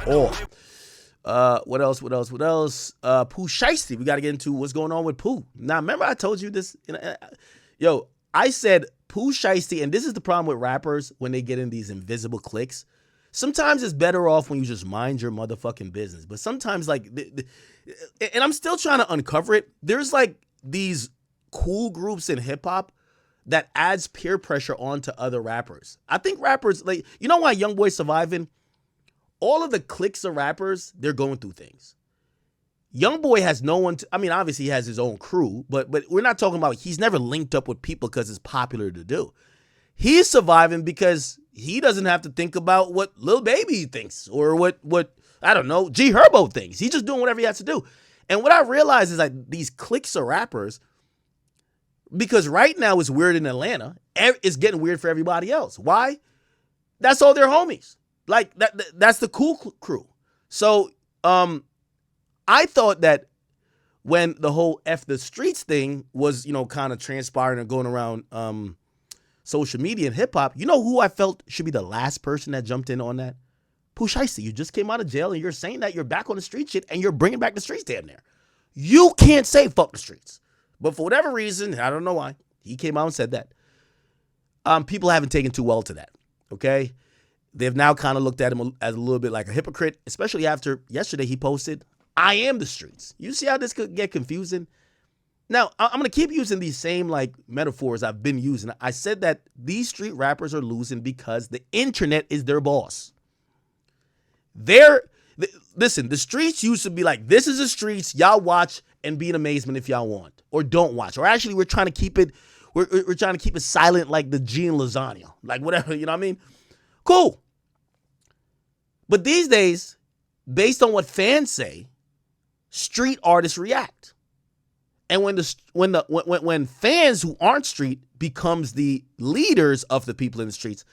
Or what else? Pooh Shiesty. We got to get into what's going on with Pooh. Now, remember I told you this? Yo, I said Pooh Shiesty, and this is the problem with rappers when they get in these invisible cliques. Sometimes it's better off when you just mind your motherfucking business. But sometimes, like, and I'm still trying to uncover it. There's like these cool groups in hip hop that adds peer pressure onto other rappers. I think rappers, like, you know why YoungBoy's surviving? All of the cliques of rappers, they're going through things. YoungBoy has no one, obviously he has his own crew, but we're not talking about, he's never linked up with people because it's popular to do. He's surviving because he doesn't have to think about what Lil Baby thinks or what I don't know, G Herbo thinks. He's just doing whatever he has to do. And what I realize is like these cliques of rappers, because right now it's weird in Atlanta, it's getting weird for everybody else. Why? That's all their homies. Like that's the cool crew. So I thought that when the whole F the streets thing was, kind of transpiring and going around social media and hip hop, you know who I felt should be the last person that jumped in on that? Pooh Shiesty. You just came out of jail and you're saying that you're back on the street shit and you're bringing back the streets damn near. You can't say fuck the streets. But for whatever reason, I don't know why, he came out and said that. People haven't taken too well to that, okay? They've now kind of looked at him as a little bit like a hypocrite, especially after yesterday he posted, I am the streets. You see how this could get confusing? Now, I'm going to keep using these same like metaphors I've been using. I said that these street rappers are losing because the internet is their boss. Listen, the streets used to be like, this is the streets, y'all watch and be in amazement if y'all want, or don't watch. Or actually, we're trying to keep it, we're trying to keep it silent like the G and lasagna, like whatever, you know what I mean? Cool. But these days, based on what fans say, street artists react. And when fans who aren't street becomes the leaders of the people in the streets,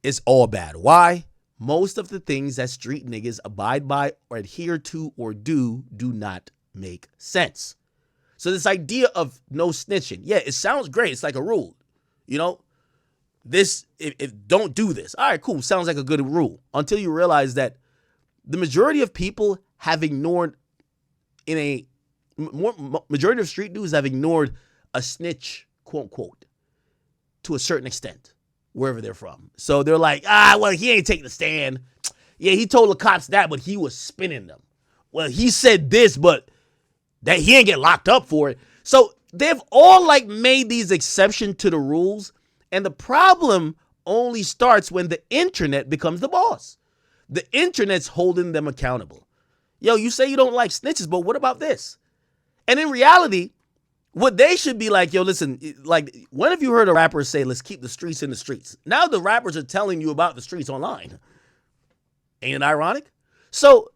it's all bad. Why? Most of the things that street niggas abide by or adhere to or do not make sense. So this idea of no snitching, yeah, it sounds great. It's like a rule, This, if don't do this. All right, cool. Sounds like a good rule until you realize that the majority of people have ignored majority of street dudes have ignored a snitch, quote unquote, to a certain extent, wherever they're from. So they're like, well, he ain't taking the stand. Yeah, he told the cops that, but he was spinning them. Well, he said this, but that he ain't get locked up for it. So they've all like made these exceptions to the rules. And the problem only starts when the internet becomes the boss. The internet's holding them accountable. Yo, you say you don't like snitches, but what about this? And in reality, what they should be like, yo, listen, like, when have you heard a rapper say, let's keep the streets in the streets? Now the rappers are telling you about the streets online. Ain't it ironic? So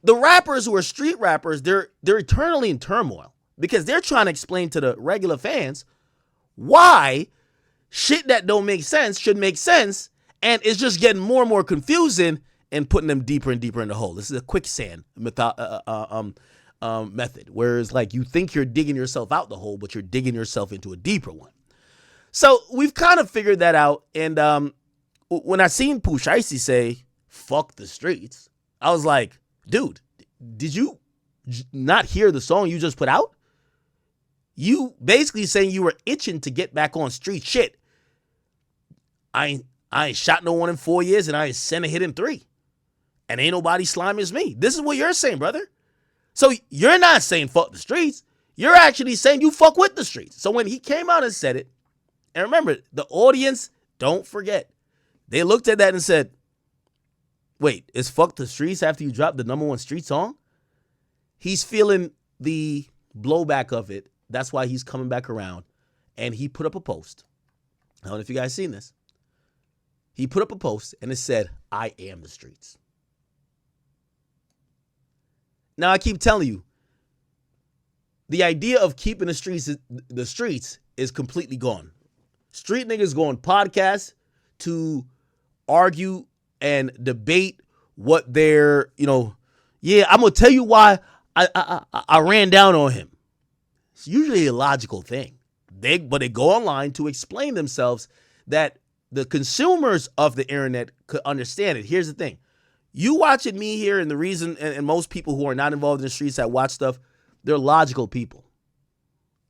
the rappers who are street rappers, they're eternally in turmoil because they're trying to explain to the regular fans why shit that don't make sense should make sense, and it's just getting more and more confusing and putting them deeper and deeper in the hole. This is a quicksand method, whereas like you think you're digging yourself out the hole, but you're digging yourself into a deeper one. So we've kind of figured that out, and when I seen Pooh Shiesty say, fuck the streets, I was like, dude, did you not hear the song you just put out? You basically saying you were itching to get back on street shit. I ain't shot no one in 4 years, and I ain't sent a hit in 3. And ain't nobody slimy as me. This is what you're saying, brother. So you're not saying fuck the streets. You're actually saying you fuck with the streets. So when he came out and said it, and remember, the audience, don't forget, they looked at that and said, wait, is fuck the streets after you drop the #1 street song? He's feeling the blowback of it. That's why he's coming back around. And he put up a post. I don't know if you guys seen this. He put up a post and it said, I am the streets. Now, I keep telling you, the idea of keeping the streets is completely gone. Street niggas go on podcasts to argue and debate what they're, yeah, I'm going to tell you why I ran down on him. It's usually a logical thing. But they go online to explain themselves that the consumers of the internet could understand it. Here's the thing. You watching me here, and the reason, and most people who are not involved in the streets that watch stuff, they're logical people.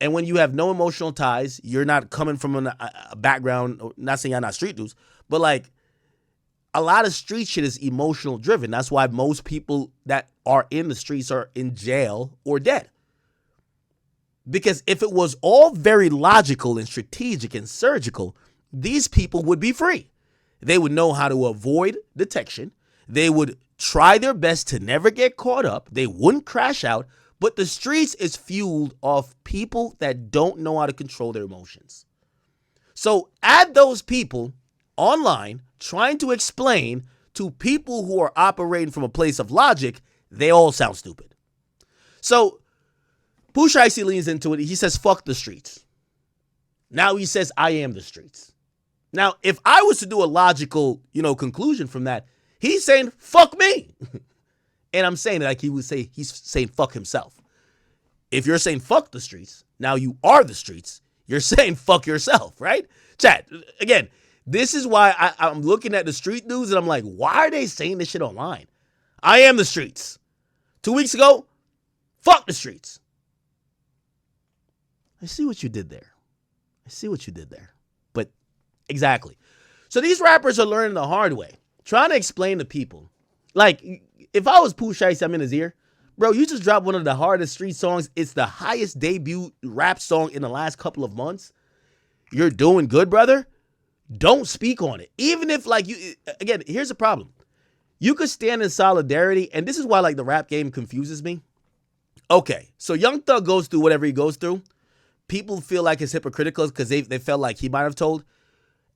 And when you have no emotional ties, you're not coming from a background, not saying I'm not street dudes, but like a lot of street shit is emotional driven. That's why most people that are in the streets are in jail or dead. Because if it was all very logical and strategic and surgical, these people would be free. They would know how to avoid detection. They would try their best to never get caught up. They wouldn't crash out. But the streets is fueled off people that don't know how to control their emotions. So add those people online trying to explain to people who are operating from a place of logic, they all sound stupid. So Pooh Shiesty leans into it. He says, fuck the streets. Now he says, I am the streets. Now, if I was to do a logical, conclusion from that, he's saying, fuck me. And I'm saying it like he would say, he's saying fuck himself. If you're saying fuck the streets, now you are the streets, you're saying fuck yourself, right? Chat, again, this is why I'm looking at the street news and I'm like, why are they saying this shit online? I am the streets. 2 weeks ago, fuck the streets. I see what you did there. But exactly. So these rappers are learning the hard way, trying to explain to people. Like, if I was Pooh Shiesty, I'm in his ear. Bro, you just dropped one of the hardest street songs. It's the highest debut rap song in the last couple of months. You're doing good, brother. Don't speak on it. Even if, again, here's the problem. You could stand in solidarity, and this is why, the rap game confuses me. Okay, so Young Thug goes through whatever he goes through. People feel like it's hypocritical because they felt like he might have told.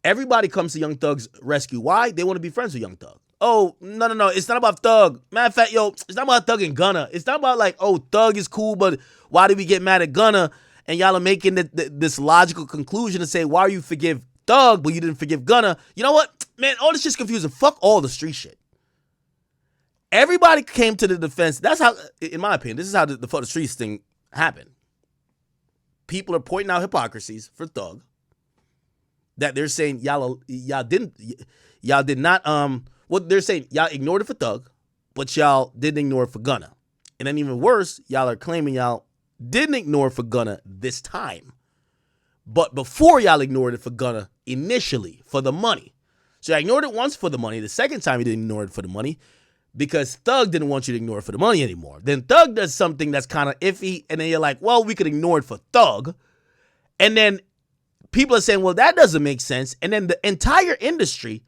Everybody comes to Young Thug's rescue. Why? They want to be friends with Young Thug. Oh, no. It's not about Thug. Matter of fact, it's not about Thug and Gunna. It's not about Thug is cool, but why did we get mad at Gunna? And y'all are making this logical conclusion to say, why you forgive Thug, but you didn't forgive Gunna? You know what? Man, all this shit's confusing. Fuck all the street shit. Everybody came to the defense. That's how, in my opinion, this is how the fuck the streets thing happened. People are pointing out hypocrisies for Thug. That they're saying y'all did not, they're saying y'all ignored it for Thug, but y'all didn't ignore it for Gunna. And then even worse, y'all are claiming y'all didn't ignore it for Gunna this time. But before y'all ignored it for Gunna initially for the money. So y'all ignored it once for the money. The second time you didn't ignore it for the money because Thug didn't want you to ignore it for the money anymore. Then Thug does something that's kind of iffy, and then you're like, well, we could ignore it for Thug. And then people are saying, well, that doesn't make sense. And then the entire industry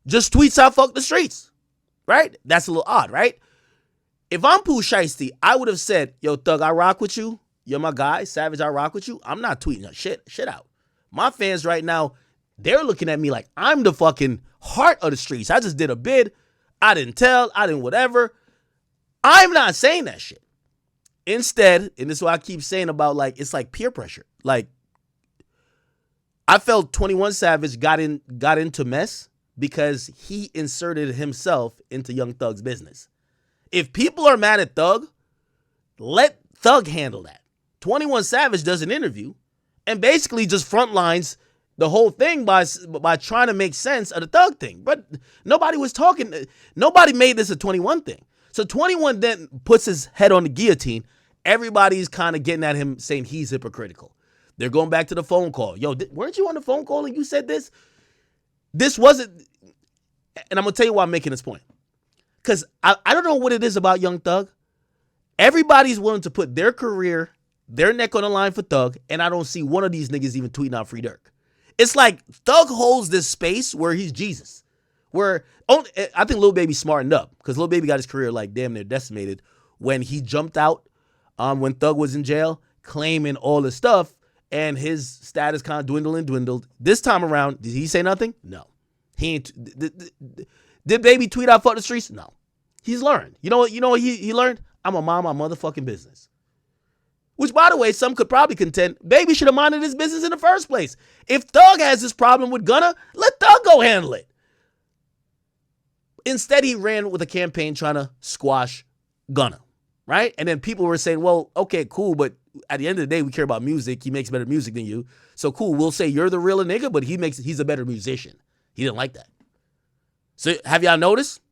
just tweets out, fuck the streets, right? That's a little odd, right? If I'm Pooh Shiesty, I would have said, yo, Thug, I rock with you. You're my guy. Savage, I rock with you. I'm not tweeting that shit out. My fans right now, they're looking at me like I'm the fucking heart of the streets. I just did a bid. I didn't tell. I didn't whatever. I'm not saying that shit. Instead, and this is what I keep saying about it's like peer pressure. I felt 21 Savage got into mess because he inserted himself into Young Thug's business. If people are mad at Thug, let Thug handle that. 21 Savage does an interview and basically just frontlines the whole thing by trying to make sense of the Thug thing. But nobody was talking. Nobody made this a 21 thing. So 21 then puts his head on the guillotine. Everybody's kind of getting at him saying he's hypocritical. They're going back to the phone call. Yo, weren't you on the phone call and you said this? This wasn't, and I'm going to tell you why I'm making this point. Because I don't know what it is about Young Thug. Everybody's willing to put their career, their neck on the line for Thug, and I don't see one of these niggas even tweeting out Free Dirk. It's like Thug holds this space where he's Jesus. Where I think Lil Baby smartened up because Lil Baby got his career damn near decimated when he jumped out when Thug was in jail, claiming all this stuff, and his status kind of dwindled. This time around, did he say nothing? No. He ain't. Did Baby tweet out fuck the streets? No. He's learned. You know what he learned? I'm a mind my motherfucking business. Which, by the way, some could probably contend Baby should have minded his business in the first place. If Thug has this problem with Gunna, let Thug go handle it. Instead, he ran with a campaign trying to squash Gunna, right? And then people were saying, well, okay, cool, but at the end of the day, we care about music. He makes better music than you. So cool, we'll say you're the real nigga, but he's a better musician. He didn't like that. So have y'all noticed?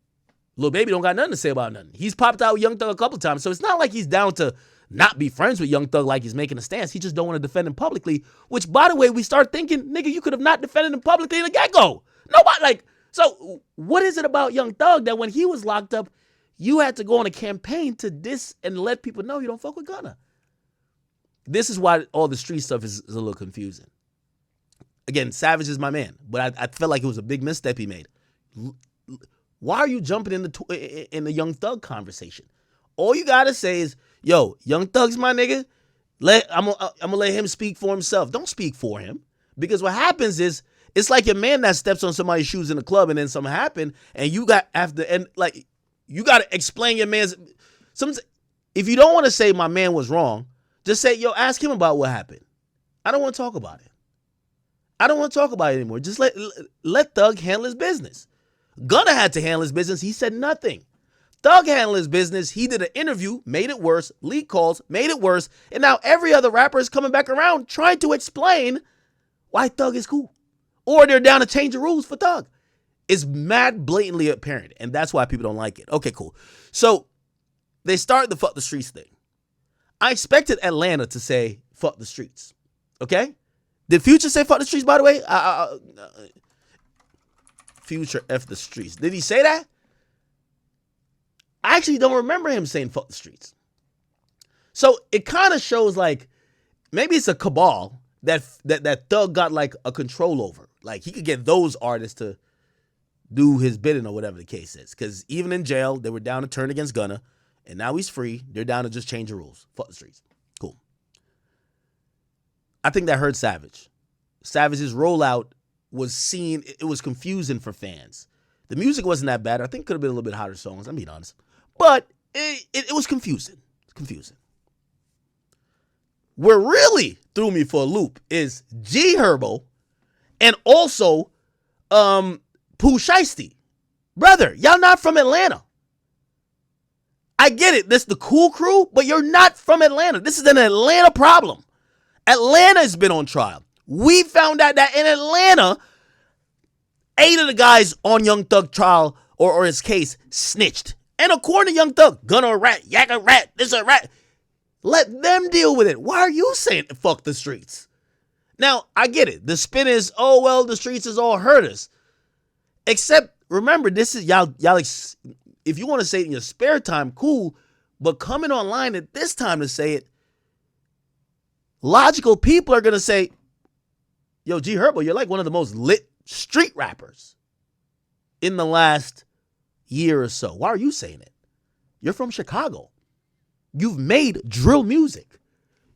Lil Baby don't got nothing to say about nothing. He's popped out with Young Thug a couple times, so it's not like he's down to not be friends with Young Thug like he's making a stance. He just don't want to defend him publicly, which, by the way, we start thinking, nigga, you could have not defended him publicly in the get-go. Nobody, like, so what is it about Young Thug that when he was locked up, you had to go on a campaign to diss and let people know you don't fuck with Gunna? This is why all the street stuff is a little confusing. Again, Savage is my man, but I felt like it was a big misstep he made. Why are you jumping in the Young Thug conversation? All you gotta say is, yo, Young Thug's my nigga. I'm gonna let him speak for himself. Don't speak for him. Because what happens is, it's like a man that steps on somebody's shoes in the club and then something happened, and you got you gotta explain your man's. If you don't want to say my man was wrong, just say, yo, ask him about what happened. I don't want to talk about it. I don't want to talk about it anymore. Just let Thug handle his business. Gunna had to handle his business. He said nothing. Thug handled his business. He did an interview, made it worse, leak calls, made it worse, and now every other rapper is coming back around trying to explain why Thug is cool. Or they're down to change the rules for Thug. It's mad blatantly apparent, and that's why people don't like it. Okay, cool. So they started the fuck the streets thing. I expected Atlanta to say fuck the streets. Okay? Did Future say fuck the streets, by the way? Future F the streets. Did he say that? I actually don't remember him saying fuck the streets. So it kind of shows like maybe it's a cabal that Thug got like a control over. Like he could get those artists to do his bidding or whatever the case is. Because even in jail, they were down to turn against Gunna. And now he's free. They're down to just change the rules. Fuck the streets. Cool. I think that hurt Savage. Savage's rollout was seen, it was confusing for fans. The music wasn't that bad. I think it could have been a little bit hotter songs, I'm being honest. But it was confusing. Confusing. What really threw me for a loop is G Herbo and also Pooh Shiesty. Brother, y'all not from Atlanta. I get it. This is the cool crew, but you're not from Atlanta. This is an Atlanta problem. Atlanta has been on trial. We found out that in Atlanta, 8 of the guys on Young Thug trial or his case snitched. And according to Young Thug, Gunna a rat, Yak a rat, this a rat. Let them deal with it. Why are you saying fuck the streets? Now, I get it. The spin is, oh, well, the streets is all hurt us. Except, remember, this is, y'all, if you want to say it in your spare time, cool. But coming online at this time to say it, logical people are going to say, yo, G Herbo, you're like one of the most lit street rappers in the last year or so. Why are you saying it? You're from Chicago. You've made drill music.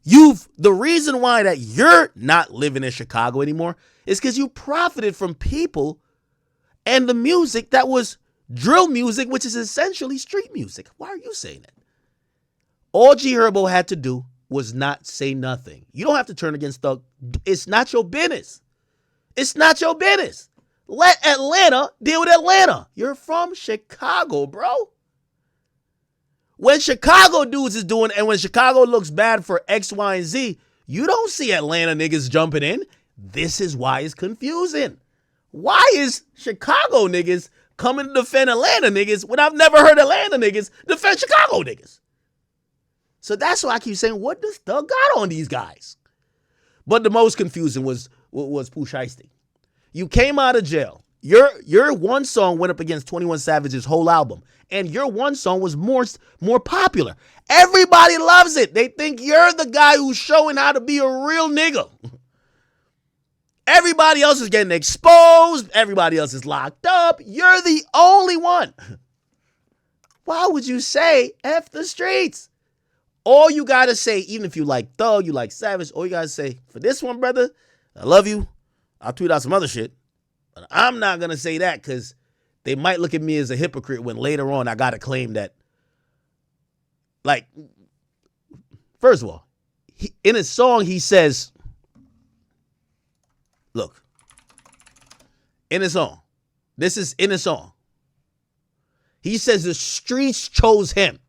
The reason why that you're not living in Chicago anymore is because you profited from people and the music that was drill music, which is essentially street music. Why are you saying it? All G Herbo had to do was not say nothing. You don't have to turn against Thug. It's not your business. It's not your business. Let Atlanta deal with Atlanta. You're from Chicago, bro. When Chicago dudes is doing, and when Chicago looks bad for X, Y, and Z, you don't see Atlanta niggas jumping in. This is why it's confusing. Why is Chicago niggas coming to defend Atlanta niggas when I've never heard Atlanta niggas defend Chicago niggas? So that's why I keep saying, what does Thug got on these guys? But the most confusing was Pooh Shiesty. You came out of jail. Your one song went up against 21 Savage's whole album. And your one song was more popular. Everybody loves it. They think you're the guy who's showing how to be a real nigga. Everybody else is getting exposed. Everybody else is locked up. You're the only one. Why would you say F the streets? All you got to say, even if you like Thug, you like Savage, all you got to say, for this one, brother, I love you. I'll tweet out some other shit. But I'm not going to say that because they might look at me as a hypocrite when later on I got to claim that. Like, first of all, in his song, he says, look, in his song, this is in his song. He says the streets chose him.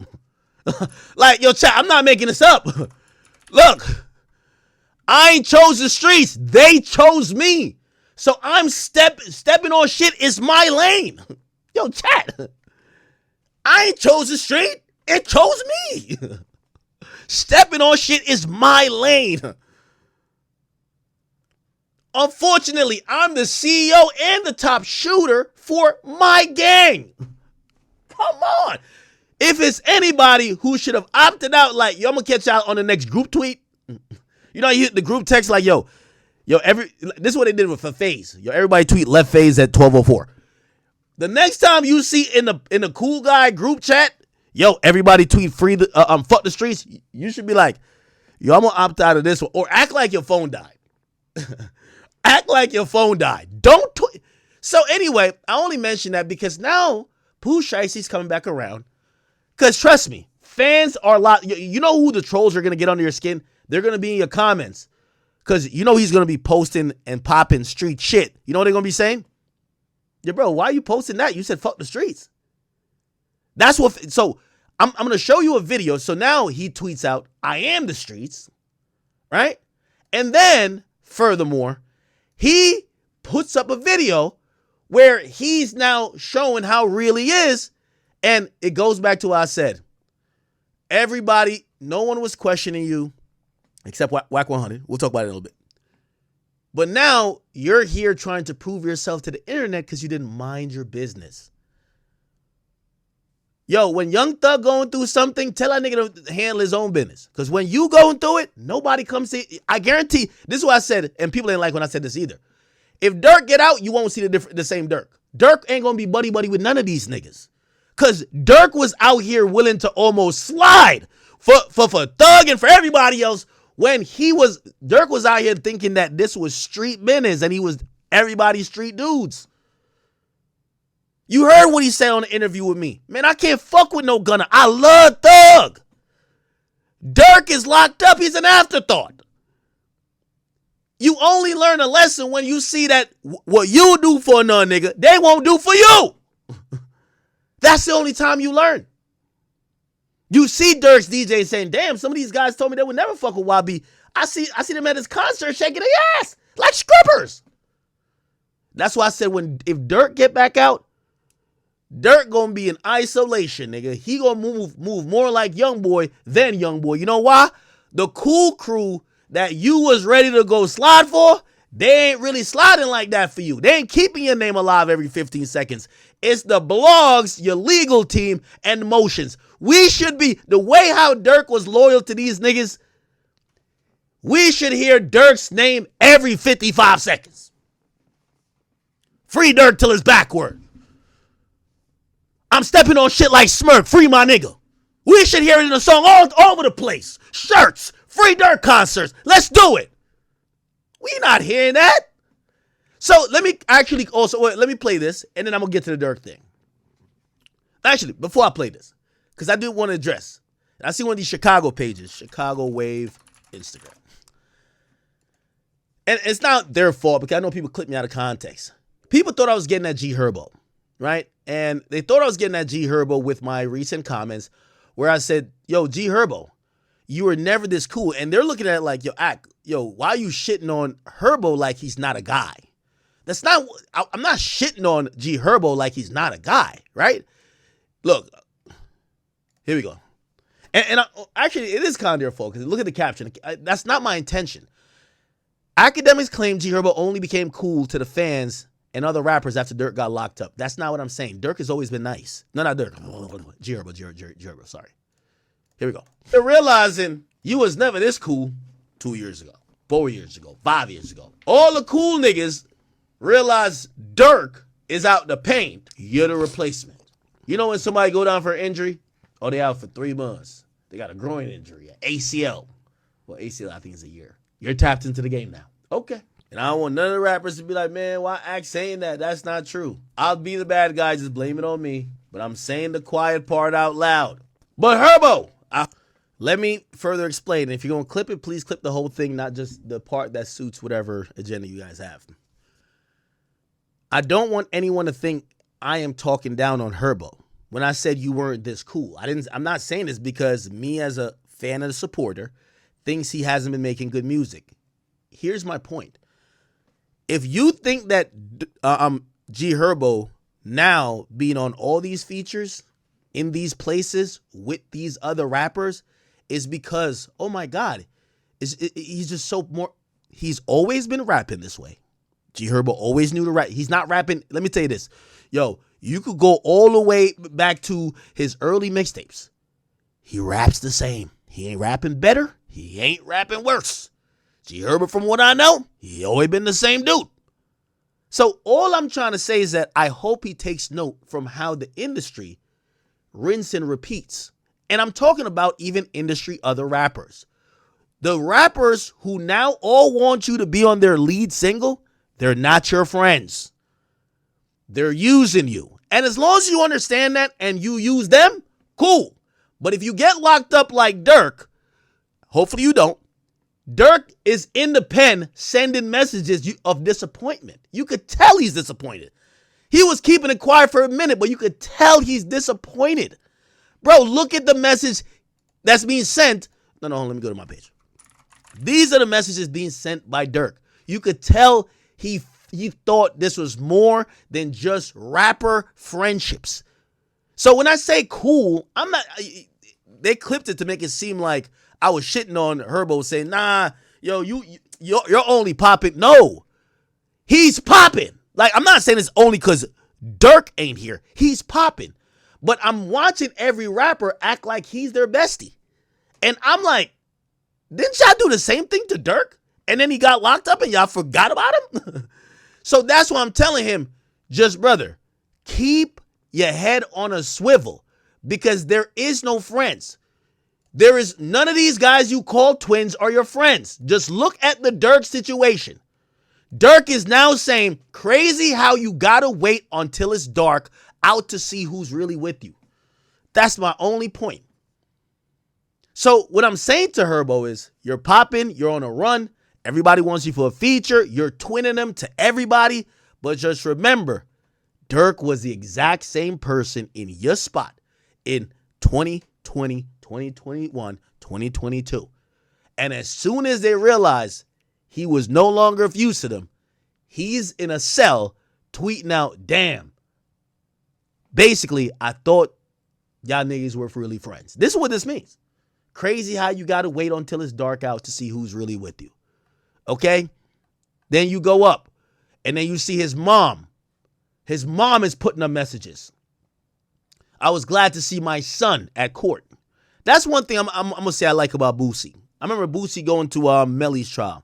Like, yo, chat, I'm not making this up. Look, I ain't chose the streets. They chose me. So I'm stepping on shit is my lane. Yo, chat. I ain't chose the street. It chose me. Stepping on shit is my lane. Unfortunately, I'm the CEO and the top shooter for my gang. Come on. If it's anybody who should have opted out, like, yo, I'm going to catch y'all on the next group tweet. You know, you hit the group text like, yo, this is what they did with FaZe. Yo, everybody tweet left FaZe at 12:04. The next time you see in the cool guy group chat, yo, everybody tweet free fuck the streets, you should be like, yo, I'm going to opt out of this one. Or act like your phone died. Act like your phone died. Don't tweet. So anyway, I only mention that because now Pooh Shiesty's coming back around. Because trust me, fans are a lot. You know who the trolls are going to get under your skin? They're going to be in your comments. Because you know he's going to be posting and popping street shit. You know what they're going to be saying? Yeah, bro, why are you posting that? You said fuck the streets. That's what. So I'm going to show you a video. So now he tweets out, I am the streets. Right? And then, furthermore, he puts up a video where he's now showing how real he is. And it goes back to what I said. Everybody, no one was questioning you except Whack 100. We'll talk about it in a little bit. But now you're here trying to prove yourself to the internet because you didn't mind your business. Yo, when Young Thug going through something, tell that nigga to handle his own business. Because when you going through it, nobody comes to. I guarantee, this is what I said, and people ain't like when I said this either. If Dirk get out, you won't see the same Dirk. Dirk ain't going to be buddy-buddy with none of these niggas. Because Dirk was out here willing to almost slide for Thug and for everybody else when Dirk was out here thinking that this was street business and he was everybody's street dudes. You heard what he said on the interview with me. Man, I can't fuck with no gunner. I love Thug. Dirk is locked up. He's an afterthought. You only learn a lesson when you see that what you do for another nigga, they won't do for you. That's the only time you learn. You see Dirk's DJ saying, damn, some of these guys told me they would never fuck with YB. I see them at his concert shaking their ass like strippers. That's why I said if Dirk get back out, Dirk gonna be in isolation, nigga. He gonna move more like Youngboy than Youngboy. You know why? The cool crew that you was ready to go slide for, they ain't really sliding like that for you. They ain't keeping your name alive every 15 seconds. It's the blogs, your legal team, and the motions. We should be, the way how Dirk was loyal to these niggas, we should hear Dirk's name every 55 seconds. Free Dirk till it's backward. I'm stepping on shit like Smirk. Free my nigga. We should hear it in a song all over the place. Shirts. Free Dirk concerts. Let's do it. We not hearing that. So let me play this, and then I'm going to get to the Dirk thing. Actually, before I play this, because I do want to address, I see one of these Chicago pages, Chicago Wave Instagram. And it's not their fault, because I know people clip me out of context. People thought I was getting at G Herbo, right? And they thought I was getting at G Herbo with my recent comments where I said, yo, G Herbo, you were never this cool. And they're looking at it like, why are you shitting on Herbo like he's not a guy? I'm not shitting on G Herbo like he's not a guy, right? Look, here we go. And actually, it is kind of their fault, because look at the caption. That's not my intention. Akademiks claim G Herbo only became cool to the fans and other rappers after Dirk got locked up. That's not what I'm saying. Dirk has always been nice. No, not Dirk. G Herbo, sorry. Here we go. They're realizing you was never this cool 2 years ago, 4 years ago, 5 years ago. All the cool niggas realize Dirk is out the paint. You're the replacement. You know when somebody go down for an injury? Oh, they out for 3 months. They got a groin injury, an ACL. Well, ACL I think is a year. You're tapped into the game now. Okay. And I don't want none of the rappers to be like, man, why act saying that? That's not true. I'll be the bad guy, just blame it on me. But I'm saying the quiet part out loud. But Herbo, let me further explain. If you're going to clip it, please clip the whole thing, not just the part that suits whatever agenda you guys have. I don't want anyone to think I am talking down on Herbo when I said you weren't this cool. I'm not saying this because me as a fan and a supporter thinks he hasn't been making good music. Here's my point. If you think that G Herbo now being on all these features in these places with these other rappers is because, oh my God, he's just so more. He's always been rapping this way. G Herbo always knew to rap. He's not rapping. Let me tell you this. Yo, you could go all the way back to his early mixtapes. He raps the same. He ain't rapping better. He ain't rapping worse. G Herbo, from what I know, he always been the same dude. So all I'm trying to say is that I hope he takes note from how the industry rinse and repeats. And I'm talking about even industry other rappers. The rappers who now all want you to be on their lead single, they're not your friends. They're using you. And as long as you understand that and you use them, cool. But if you get locked up like Dirk, hopefully you don't, Dirk is in the pen sending messages of disappointment. You could tell he's disappointed. He was keeping it quiet for a minute, but you could tell he's disappointed. Bro, look at the message that's being sent. No, let me go to my page. These are the messages being sent by Dirk. You could tell he thought this was more than just rapper friendships. So when I say cool, I'm not. They clipped it to make it seem like I was shitting on Herbo, saying, nah, yo, you're only popping. No, he's popping. Like, I'm not saying it's only because Dirk ain't here. He's popping. But I'm watching every rapper act like he's their bestie. And I'm like, didn't y'all do the same thing to Dirk? And then he got locked up and y'all forgot about him? So that's why I'm telling him, just brother, keep your head on a swivel, because there is no friends. There is none of these guys you call twins are your friends. Just look at the Dirk situation. Dirk is now saying, crazy how you gotta wait until it's dark out to see who's really with you. That's my only point. So what I'm saying to Herbo is, you're popping, you're on a run, everybody wants you for a feature, you're twinning them to everybody, but just remember, Dirk was the exact same person in your spot in 2020, 2021, 2022. And as soon as they realized he was no longer of use to them, he's in a cell tweeting out, damn, basically, I thought y'all niggas were really friends. This is what this means. Crazy how you got to wait until it's dark out to see who's really with you. Okay? Then you go up and then you see his mom. His mom is putting up messages. I was glad to see my son at court. That's one thing I'm going to say I like about Boosie. I remember Boosie going to Melly's trial.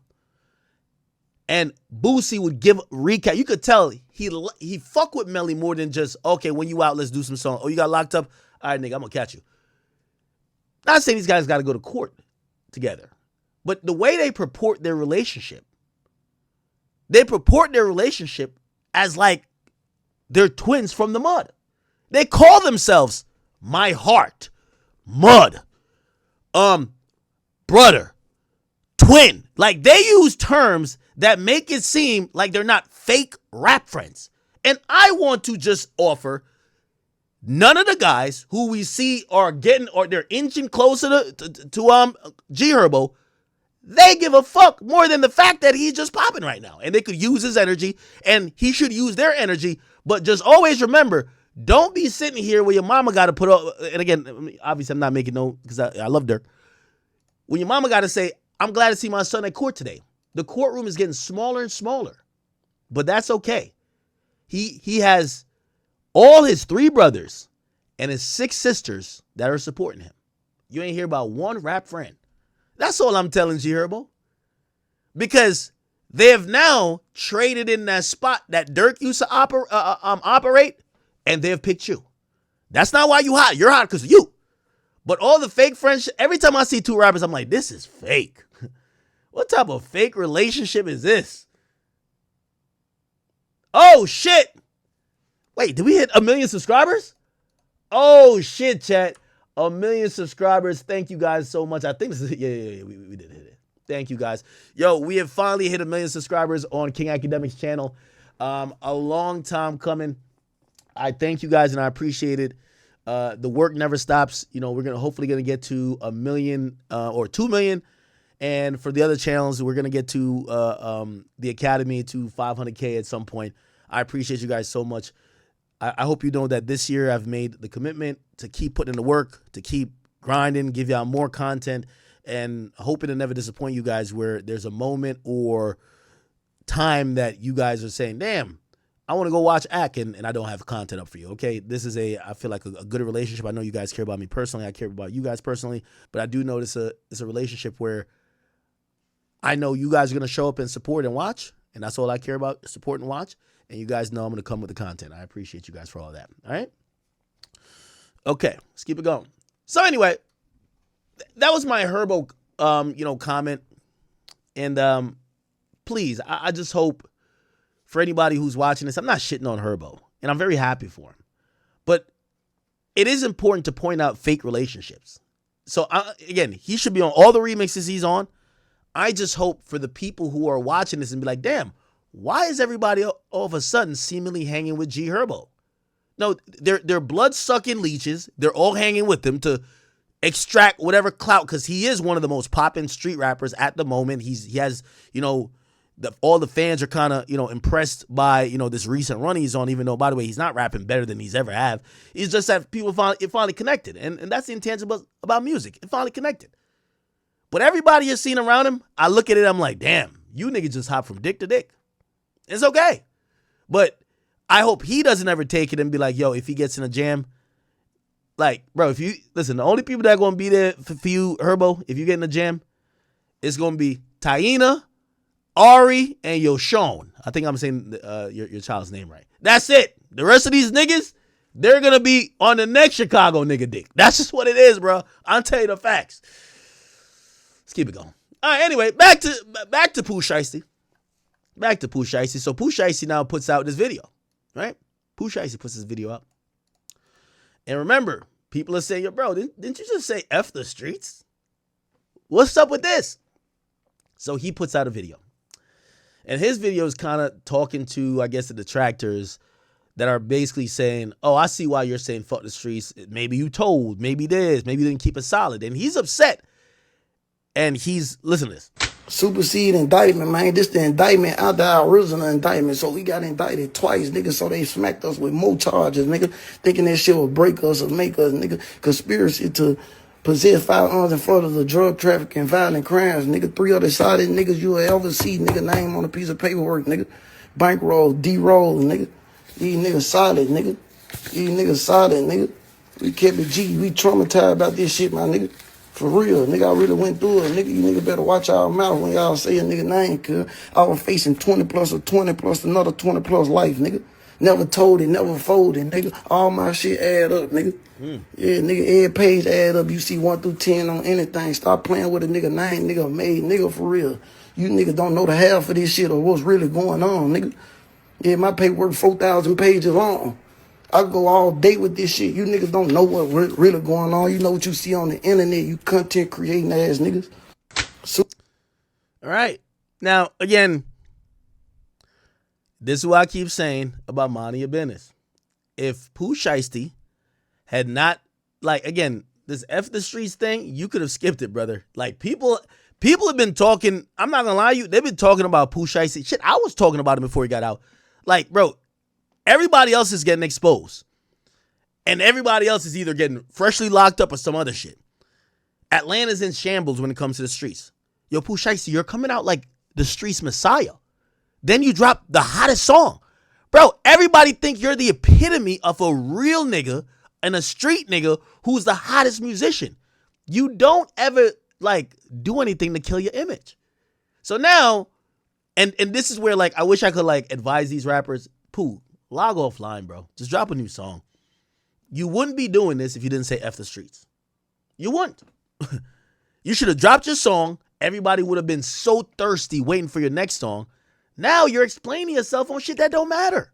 And Boosie would give recap. You could tell he fuck with Melly more than just, okay, when you out, let's do some song. Oh, you got locked up? All right, nigga, I'm going to catch you. Not saying these guys got to go to court together. But the way they purport their relationship as like they're twins from the mud. They call themselves my heart, mud, brother, twin. Like, they use terms that make it seem like they're not fake rap friends. And I want to just offer, none of the guys who we see are getting, or they're inching closer to G Herbo, they give a fuck more than the fact that he's just popping right now. And they could use his energy, and he should use their energy. But just always remember, don't be sitting here where your mama got to put up, and again, obviously I'm not making no, because I love Dirk. When your mama got to say, I'm glad to see my son at court today. The courtroom is getting smaller and smaller. But that's okay. He has all his 3 brothers and his 6 sisters that are supporting him. You ain't hear about one rap friend. That's all I'm telling G Herbo. Because they have now traded in that spot that Dirk used to operate, and they have picked you. That's not why you hot. You're hot because of you. But all the fake friendship, every time I see 2 rappers, I'm like, this is fake. What type of fake relationship is this? Oh, shit. Wait, did we hit 1 million subscribers? Oh, shit, chat. 1 million subscribers. Thank you guys so much. I think this is, yeah, we did hit it. Thank you guys. Yo, we have finally hit 1 million subscribers on King Akademiks channel. A long time coming. I thank you guys and I appreciate it. The work never stops. You know, we're hopefully gonna get to 1 million or 2 million, And for the other channels, we're gonna get to the Academy to 500K at some point. I appreciate you guys so much. I hope you know that this year I've made the commitment to keep putting in the work, to keep grinding, give y'all more content, and hoping to never disappoint you guys where there's a moment or time that you guys are saying, damn, I want to go watch Ak and I don't have content up for you. Okay, this is I feel like a good relationship. I know you guys care about me personally. I care about you guys personally, but I do know it's a relationship where I know you guys are going to show up and support and watch, and that's all I care about, support and watch, and you guys know I'm going to come with the content. I appreciate you guys for all that, all right? Okay, let's keep it going. So anyway, that was my Herbo, comment, and please, I just hope for anybody who's watching this, I'm not shitting on Herbo, and I'm very happy for him, but it is important to point out fake relationships. So again, he should be on all the remixes he's on. I just hope for the people who are watching this and be like, damn, why is everybody all of a sudden seemingly hanging with G Herbo? No, they're blood-sucking leeches. They're all hanging with him to extract whatever clout, because he is one of the most poppin' street rappers at the moment. He has, all the fans are kind of, impressed by, this recent run he's on, even though, by the way, he's not rapping better than he's ever have. It's just that people finally connected. And that's the intangible about music. It finally connected. But everybody you're seeing around him, I look at it, I'm like, damn, you niggas just hop from dick to dick. It's okay. But I hope he doesn't ever take it and be like, yo, if he gets in a jam, like, bro, if you, listen, the only people that are going to be there for you, Herbo, if you get in a jam, it's going to be Taina, Ari, and Yoshon. I think I'm saying your child's name right. That's it. The rest of these niggas, they're going to be on the next Chicago nigga dick. That's just what it is, bro. I'll tell you the facts. Let's keep it going. All right, anyway, back to Pooh Shiesty. Back to Pooh Shiesty. So Pooh Shiesty now puts out this video, right? Pooh Shiesty puts this video up. And remember, people are saying, yo, bro, didn't you just say F the streets? What's up with this? So he puts out a video. And his video is kind of talking to, I guess, the detractors that are basically saying, oh, I see why you're saying fuck the streets. Maybe you told, maybe this, maybe you didn't keep it solid. And he's upset. And listen to this. Supersede indictment, man. This the indictment after our original indictment. So we got indicted twice, nigga. So they smacked us with more charges, nigga. Thinking that shit would break us or make us, nigga. Conspiracy to possess firearms in front of the drug trafficking, violent crimes, nigga. 3 other sided niggas you will ever see, nigga. Name on a piece of paperwork, nigga. Bankroll, D-roll, nigga. These niggas solid, nigga. These niggas solid, nigga. We kept it G. We traumatized about this shit, my nigga. For real, nigga, I really went through it. Nigga, you nigga better watch y'all mouth when y'all say a nigga name, cuz I was facing 20 plus or 20 plus another 20 plus life, nigga. Never told it, never folded, nigga. All my shit add up, nigga. Yeah, nigga, every page add up. You see 1 through 10 on anything. Stop playing with a nigga name, nigga made, nigga, for real. You nigga don't know the half of this shit or what's really going on, nigga. Yeah, my paperwork 4,000 pages long. I go all day with this shit. You niggas don't know what really going on. You know what you see on the internet. You content creating ass niggas. All right. Now, again, this is what I keep saying about minding your business. If Pooh Shiesty had not, like, again, this F the streets thing, you could have skipped it, brother. Like, people have been talking, I'm not gonna lie to you, they've been talking about Pooh Shiesty. Shit, I was talking about him before he got out. Like, bro, everybody else is getting exposed. And everybody else is either getting freshly locked up or some other shit. Atlanta's in shambles when it comes to the streets. Yo, Pooh Shiesty, you're coming out like the streets messiah. Then you drop the hottest song. Bro, everybody think you're the epitome of a real nigga and a street nigga who's the hottest musician. You don't ever, like, do anything to kill your image. So now, and this is where, like, I wish I could, like, advise these rappers, Pooh, log offline, bro. Just drop a new song. You wouldn't be doing this if you didn't say F the streets. You wouldn't. You should have dropped your song. Everybody would have been so thirsty waiting for your next song. Now you're explaining yourself on shit that don't matter.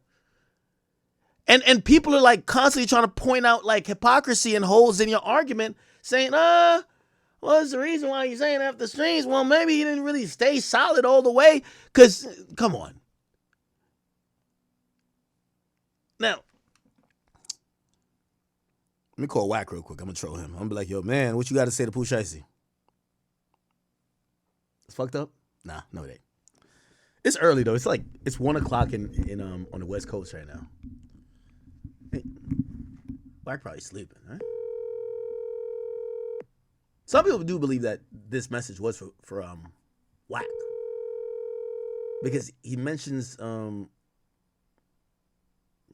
And people are like constantly trying to point out like hypocrisy and holes in your argument, saying, what's the reason why you're saying F the streets? Well, maybe he didn't really stay solid all the way. Because, come on. Now, let me call Wack real quick. I'm going to troll him. I'm going to be like, yo, man, what you got to say to Pooh Shiesty? It's fucked up? Nah, no it ain't. It's early though. It's 1 o'clock in on the West Coast right now. Hey, Black probably sleeping, right? Some people do believe that this message was for Whack. Because he mentions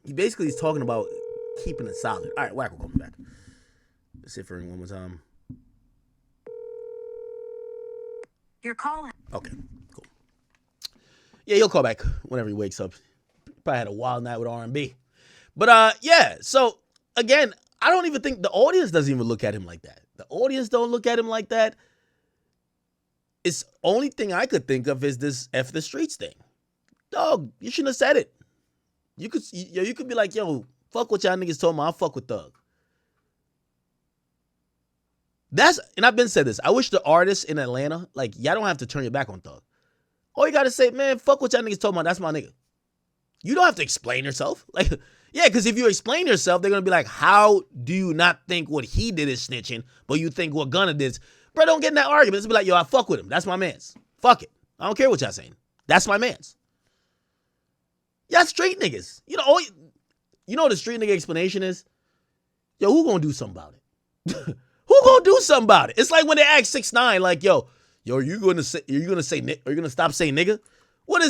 he basically is talking about keeping it solid. All right, Whack will call me back. Let's see if ring one more time. Your call. Okay, cool. Yeah, he'll call back whenever he wakes up. Probably had a wild night with R&B. But yeah, so again, I don't even think the audience doesn't even look at him like that. The audience don't look at him like that. It's only thing I could think of is this F the streets thing. Dog, you shouldn't have said it. You could be like, yo, fuck what y'all niggas told me. I'll fuck with Thug. And I've been said this. I wish the artists in Atlanta, like, y'all don't have to turn your back on Thug. All you gotta say, man, fuck what y'all niggas told me. That's my nigga. You don't have to explain yourself. Like, yeah, because if you explain yourself, they're gonna be like, how do you not think what he did is snitching, but you think what Gunna did? Bro, don't get in that argument. Just be like, yo, I fuck with him. That's my mans. Fuck it. I don't care what y'all saying. That's my mans. Y'all street niggas. You know what the street nigga explanation is? Yo, who gonna do something about it? Who gonna do something about it? It's like when they ask 6ix9ine, like, yo, are you gonna stop saying nigga? What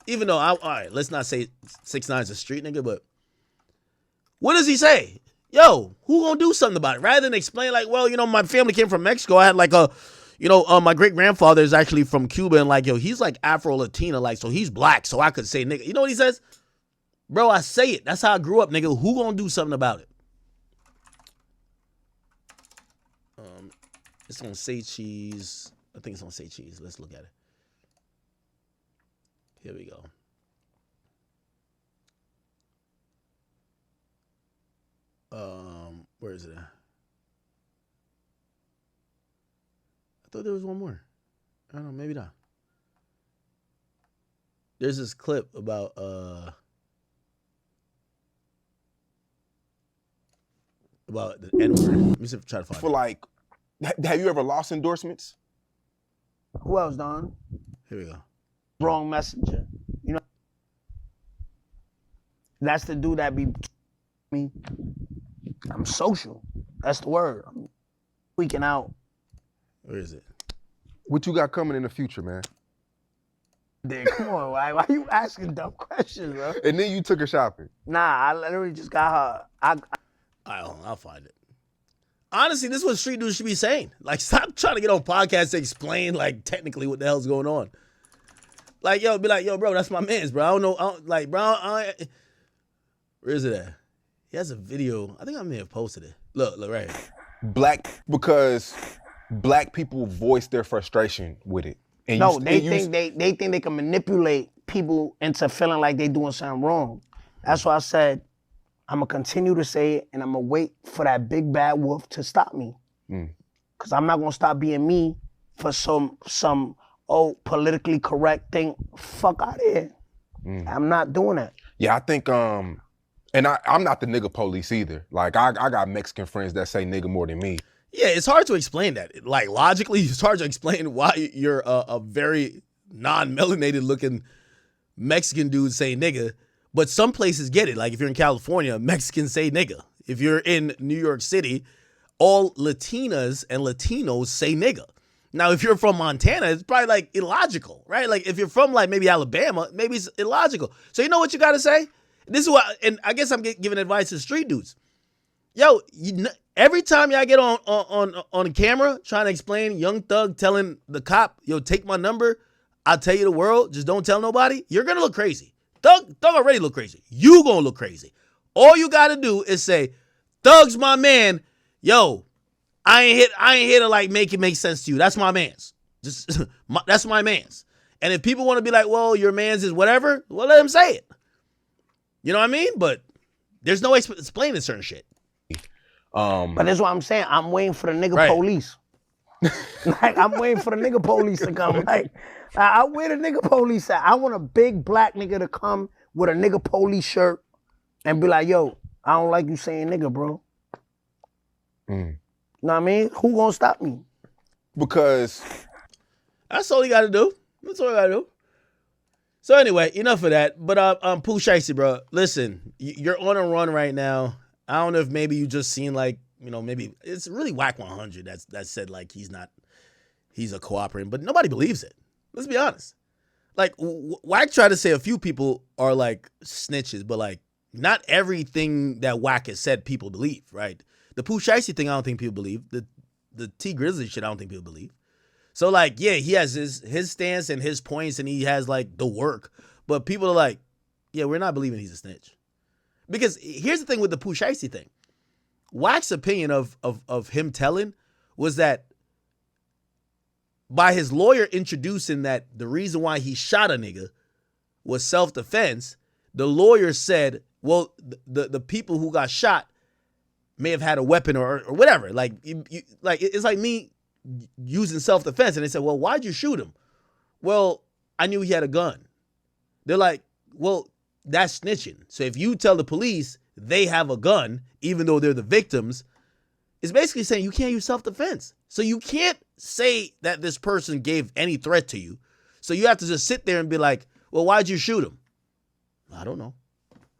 even though all right, let's not say 6ix9ine's a street nigga, but what does he say? Yo, who gonna do something about it? Rather than explain like, well, my family came from Mexico. I had like my great grandfather is actually from Cuba, and like, yo, he's like Afro-Latina, like, so he's black, so I could say nigga. You know what he says? Bro, I say it. That's how I grew up, nigga. Who gonna do something about it? It's on Say Cheese. I think it's on Say Cheese. Let's look at it. Here we go. Where is it? I thought there was one more. I don't know, maybe not. There's this clip about the N-word. Let me see if I try to find For it. like, have you ever lost endorsements? Who else, Don? Here we go. Wrong messenger. That's the dude that be me. I'm social. That's the word. I'm tweaking out. Where is it? What you got coming in the future, man? Dude, come on, why you asking dumb questions, bro? And then you took her shopping. Nah, I literally just got her. I'll find it. Honestly, this is what street dudes should be saying. Like, stop trying to get on podcasts to explain, like, technically what the hell's going on. Like, yo, be like, yo, bro, that's my man's, bro. I don't know. Where is it at? He has a video. I think I may have posted it. Look right here. Because black people voice their frustration with it. And No, they think they can manipulate people into feeling like they doing something wrong. That's why I said I'm gonna continue to say it, and I'm gonna wait for that big bad wolf to stop me. Cause I'm not gonna stop being me for some politically correct thing. Fuck out of here. I'm not doing that. Yeah, I think and I'm not the nigga police either. Like I got Mexican friends that say nigga more than me. Yeah, it's hard to explain that. Like, logically, it's hard to explain why you're a very non-melanated looking Mexican dude saying nigga, but some places get it. Like, if you're in California, Mexicans say nigga. If you're in New York City, all Latinas and Latinos say nigga. Now, if you're from Montana, it's probably like illogical, right? Like, if you're from like maybe Alabama, maybe it's illogical. So you know what you got to say? This is what, and I guess I'm giving advice to street dudes. Yo, every time y'all get on camera trying to explain Young Thug telling the cop, yo, take my number, I'll tell you the world, just don't tell nobody, you're gonna look crazy. Thug already look crazy. You gonna look crazy. All you gotta do is say, Thug's my man, yo, I ain't here to like make it make sense to you. That's my man's. That's my man's. And if people want to be like, well, your man's is whatever, well, let him say it. You know what I mean? But there's no explaining certain shit. But that's what I'm saying. I'm waiting for the nigga police. Like, I'm waiting for the nigga police to come. Like, I where the nigga police at? I want a big black nigga to come with a nigga police shirt and be like, yo, I don't like you saying nigga, bro. You know what I mean? Who gonna stop me? Because That's all you got to do. That's all you got to do. So anyway, enough of that. But Pooh Shiesty, bro, listen, you're on a run right now. I don't know if maybe you just seen like, maybe it's really whack 100 that said like he's a cooperating, but nobody believes it. Let's be honest. Like Whack tried to say a few people are like snitches, but like not everything that Whack has said people believe, right? The Pooh Shiesty thing, I don't think people believe. The T Grizzly shit, I don't think people believe. So like, yeah, he has his stance and his points, and he has like the work, but people are like, yeah, we're not believing he's a snitch. Because here's the thing with the Pooh Shiesty thing. Whack's opinion of him telling was that by his lawyer introducing that the reason why he shot a nigga was self-defense, the lawyer said, well, the people who got shot may have had a weapon or whatever. Like, it's like me using self-defense. And they said, well, why'd you shoot him? Well, I knew he had a gun. They're like, well, that's snitching. So if you tell the police they have a gun, even though they're the victims, it's basically saying you can't use self-defense. So you can't say that this person gave any threat to you. So you have to just sit there and be like, well, why'd you shoot him? I don't know.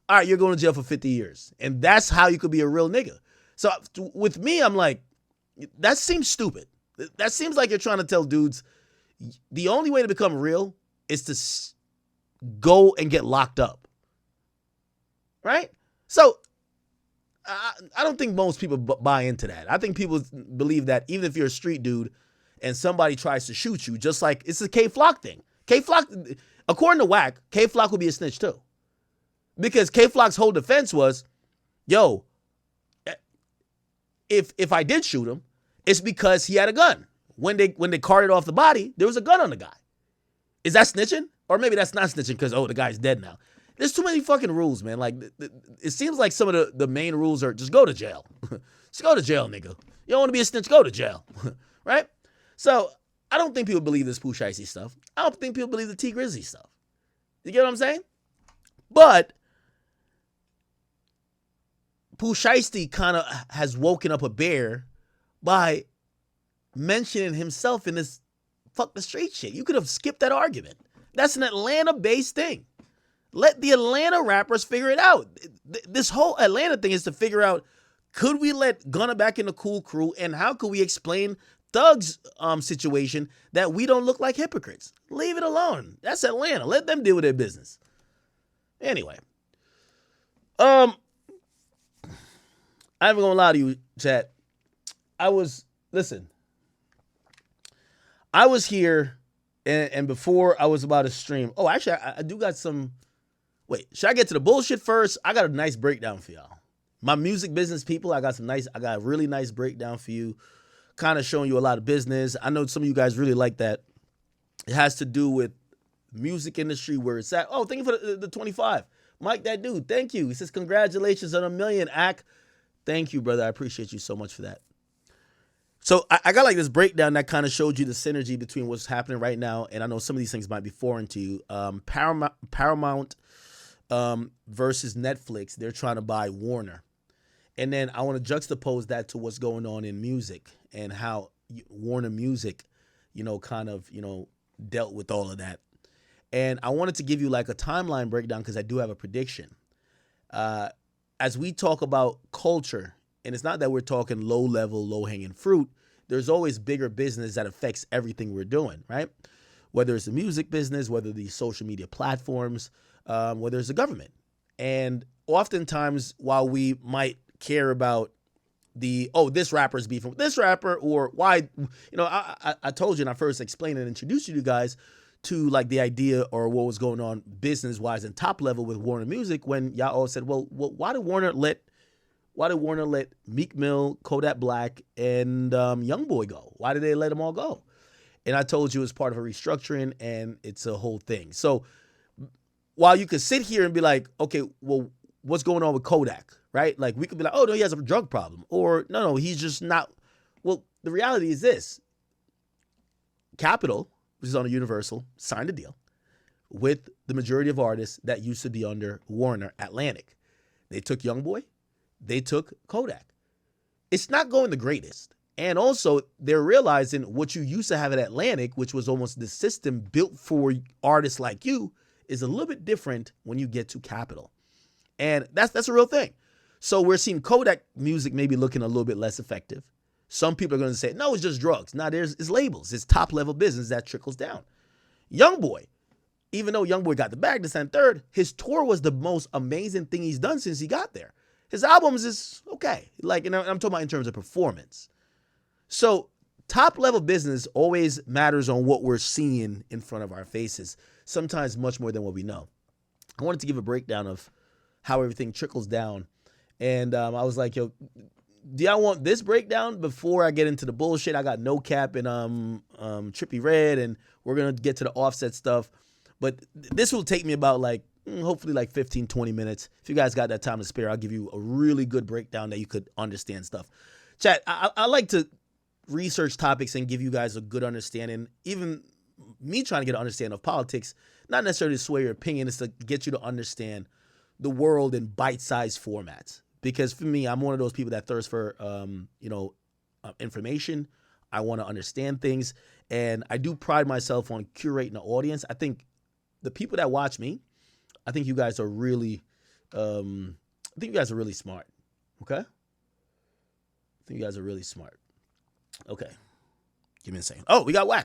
All right, you're going to jail for 50 years. And that's how you could be a real nigga. So with me, I'm like, that seems stupid. That seems like you're trying to tell dudes the only way to become real is to go and get locked up. Right? So I don't think most people buy into that. I think people believe that even if you're a street dude and somebody tries to shoot you, just like it's a K-Flock thing. K-Flock, according to Whack, K-Flock would be a snitch too. Because K-Flock's whole defense was, yo, if I did shoot him, it's because he had a gun. When they carted off the body, there was a gun on the guy. Is that snitching? Or maybe that's not snitching because, the guy's dead now. There's too many fucking rules, man. Like, it seems like some of the main rules are just go to jail. Just go to jail, nigga. You don't want to be a snitch, go to jail. Right? So, I don't think people believe this Pooh Shiesty stuff. I don't think people believe the T Grizzly stuff. You get what I'm saying? But Pooh Shiesty kind of has woken up a bear by mentioning himself in this fuck the street shit. You could have skipped that argument. That's an Atlanta-based thing. Let the Atlanta rappers figure it out. This whole Atlanta thing is to figure out, could we let Gunna back in the Cool Crew, and how could we explain Thug's situation that we don't look like hypocrites? Leave it alone. That's Atlanta. Let them deal with their business. Anyway. I ain't gonna lie to you, chat. I was here, and before I was about to stream. Oh, actually, I do got some. Wait, should I get to the bullshit first? I got a nice breakdown for y'all. My music business people, I got a really nice breakdown for you, kind of showing you a lot of business. I know some of you guys really like that. It has to do with music industry, where it's at. Oh, thank you for the 25. Mike, that dude, thank you. He says, congratulations on 1 million, Ak. Thank you, brother. I appreciate you so much for that. So I got like this breakdown that kind of showed you the synergy between what's happening right now, and I know some of these things might be foreign to you. Paramount versus Netflix, they're trying to buy Warner. And then I want to juxtapose that to what's going on in music and how Warner Music, kind of, dealt with all of that. And I wanted to give you like a timeline breakdown because I do have a prediction. As we talk about culture, and it's not that we're talking low level, low hanging fruit, there's always bigger business that affects everything we're doing, right? Whether it's the music business, whether the social media platforms, whether it's the government. And oftentimes, while we might care about this rapper's beefing with this rapper, or why, I told you and I first explained and introduced you guys to like the idea or what was going on business wise and top level with Warner Music, when y'all all said, well, why did Warner let Meek Mill, Kodak Black, and Youngboy go? Why did they let them all go? And I told you it's part of a restructuring and it's a whole thing. So while you could sit here and be like, okay, well, what's going on with Kodak, right? Like we could be like, oh no, he has a drug problem, or no, he's just not. Well, the reality is this: Capitol, which is on a Universal, signed a deal with the majority of artists that used to be under Warner Atlantic. They took Youngboy, they took Kodak. It's not going the greatest. And also, they're realizing what you used to have at Atlantic, which was almost the system built for artists like you, is a little bit different when you get to Capitol. And that's a real thing. So we're seeing Kodak music maybe looking a little bit less effective. Some people are going to say, no, it's just drugs. Now it's labels. It's top level business that trickles down. YoungBoy, even though YoungBoy got the bag to stand third, his tour was the most amazing thing he's done since he got there. His albums is okay. Like, and I'm talking about in terms of performance. So top level business always matters on what we're seeing in front of our faces, sometimes much more than what we know. I wanted to give a breakdown of how everything trickles down. And I was like, yo, do y'all want this breakdown before I get into the bullshit? I got No Cap and Trippie Redd, and we're going to get to the Offset stuff. But this will take me about hopefully 15, 20 minutes. If you guys got that time to spare, I'll give you a really good breakdown that you could understand stuff. Chat, I like to research topics and give you guys a good understanding. Even me trying to get an understanding of politics, not necessarily to sway your opinion, is to get you to understand the world in bite-sized formats. Because for me, I'm one of those people that thirst for, information. I want to understand things, and I do pride myself on curating the audience. I think the people that watch me, I think you guys are really, smart. Okay, I think you guys are really smart. Okay, give me a second. Oh, we got whacked.